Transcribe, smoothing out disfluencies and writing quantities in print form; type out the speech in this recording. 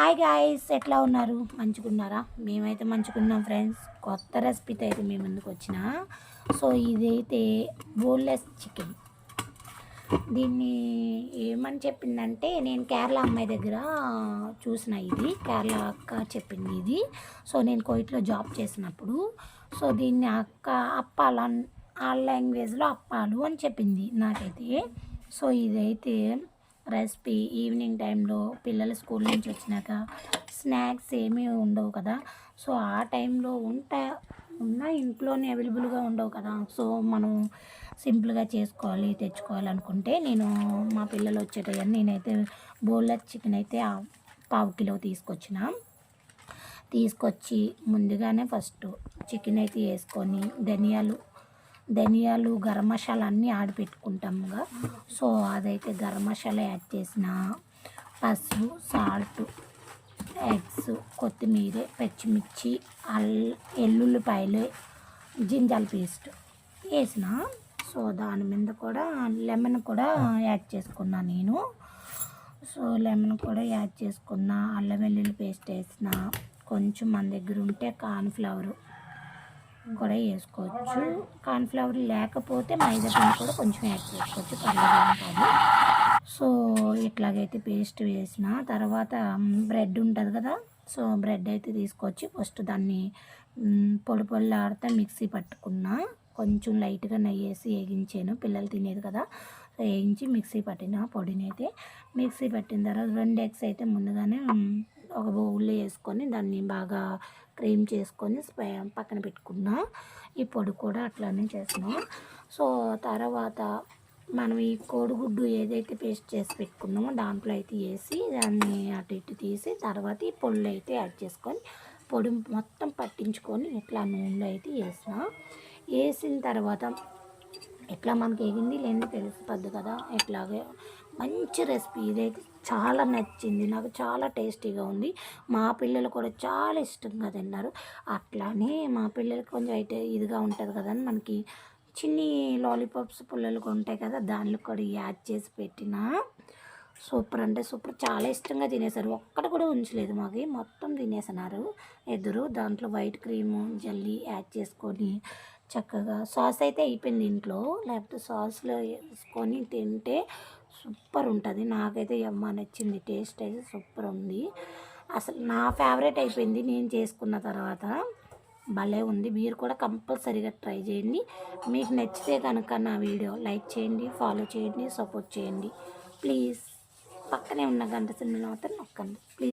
Hi guys, ఎట్లా ఉన్నారు? మంచిగున్నారా? మేమైతే మంచిగున్నాం ఫ్రెండ్స్. కొత్త రెసిపీతో అయితే మేము ముందుకు వచ్చిన. సో ఇదైతే బోన్లెస్ చికెన్. దీన్ని ఏమని చెప్పిందంటే, నేను కేరళ అమ్మాయి దగ్గర చూసిన. ఇది కేరళ అక్క చెప్పింది ఇది. సో నేను కోయిట్లో జాబ్ చేసినప్పుడు సో దీన్ని అక్క అప్పాలు ఆ లాంగ్వేజ్లో అప్పాలు అని చెప్పింది నాకైతే. సో ఇదైతే రెసిపీ ఈవినింగ్ టైంలో పిల్లలు స్కూల్ నుంచి వచ్చినాక స్నాక్స్ ఏమీ ఉండవు కదా. సో ఆ టైంలో ఉన్న ఇంట్లోనే అవైలబుల్గా ఉండవు కదా. సో మనం సింపుల్గా చేసుకోవాలి తెచ్చుకోవాలనుకుంటే నేను మా పిల్లలు వచ్చేటవన్నీ నేనైతే బోన్లెస్ చికెన్ అయితే పావు కిలో తీసుకొచ్చి ముందుగానే ఫస్ట్ చికెన్ అయితే వేసుకొని ధనియాలు గరం మసాలా అన్నీ ఆడిపెట్టుకుంటాముగా. సో అదైతే గరం మసాలా యాడ్ చేసిన, పసుపు, సాల్ట్, ఎగ్స్, కొత్తిమీర, పచ్చిమిర్చి, ఎల్లుల్లిపాయలు, జింజర్ పేస్ట్ వేసిన. సో దాని మీద కూడా లెమన్ కూడా యాడ్ చేసుకున్నా నేను. సో లెమన్ కూడా యాడ్ చేసుకున్న, అల్లం వెల్లుల్లి పేస్ట్ వేసిన, కొంచెం మన దగ్గర ఉంటే కార్న్ఫ్లవర్ కూడా వేసుకోవచ్చు. కార్న్ఫ్లవర్ లేకపోతే మైదా పిండి కూడా కొంచెం యాడ్ చేసుకోవచ్చు, పర్లేదు కాదు. సో ఇట్లాగైతే పేస్ట్ వేసిన తర్వాత బ్రెడ్ ఉంటుంది కదా. సో బ్రెడ్ అయితే తీసుకొచ్చి ఫస్ట్ దాన్ని పొడి మిక్సీ పట్టుకున్నా. కొంచెం లైట్గా నెయ్యి వేసి వేగించాను, పిల్లలు తినేది కదా. సో వేయించి మిక్సీ పట్టిన పొడిని అయితే మిక్సీ పట్టిన తర్వాత 2 ఎగ్స్ అయితే ముందుగానే ఒక బౌల్లో వేసుకొని దాన్ని బాగా క్రీమ్ చేసుకొని పక్కన పెట్టుకున్నా. ఈ పొడి కూడా అట్లానే చేసిన. సో తర్వాత మనం ఈ కోడిగుడ్డు ఏదైతే పేస్ట్ చేసి పెట్టుకున్నామో దాంట్లో అయితే వేసి దాన్ని అటు ఇటు తీసి తర్వాత ఈ పొడులు అయితే యాడ్ చేసుకొని పొడి మొత్తం పట్టించుకొని ఇట్లా నూనెలో అయితే వేసిన తర్వాత ఎట్లా మనకి ఎగింది లేని తెలిసిపోద్ది కదా. ఇట్లాగే మంచి రెసిపీ ఇదైతే చాలా నచ్చింది నాకు, చాలా టేస్టీగా ఉంది. మా పిల్లలు కూడా చాలా ఇష్టంగా తిన్నారు. అట్లానే మా పిల్లలకి కొంచెం అయితే ఇదిగా ఉంటుంది కదా అని మనకి చిన్ని లాలీపాప్స్ పుల్లలు ఉంటాయి కదా, దానిలో కూడా యాడ్ చేసి పెట్టిన. సూపర్ అంటే సూపర్, చాలా ఇష్టంగా తినేసారు. ఒక్కటి కూడా ఉంచలేదు, మాకు మొత్తం తినేసినారు ఇద్దరు. దాంట్లో వైట్ క్రీము జల్లీ యాడ్ చేసుకొని చక్కగా సాస్ అయితే అయిపోయింది ఇంట్లో, లేకపోతే సాస్లో వేసుకొని తింటే సూపర్ ఉంటుంది. నాకైతే అమ్మ నచ్చింది, టేస్ట్ అయితే సూపర్ ఉంది. అసలు నా ఫేవరెట్ అయిపోయింది నేను చేసుకున్న తర్వాత. భలే ఉంది, మీరు కూడా కంపల్సరీగా ట్రై చేయండి. మీకు నచ్చితే కనుక నా వీడియో లైక్ చేయండి, ఫాలో చేయండి, సపోర్ట్ చేయండి ప్లీజ్. పక్కనే ఉన్న గంట సింబల్ మాత్రం నొక్కండి ప్లీజ్.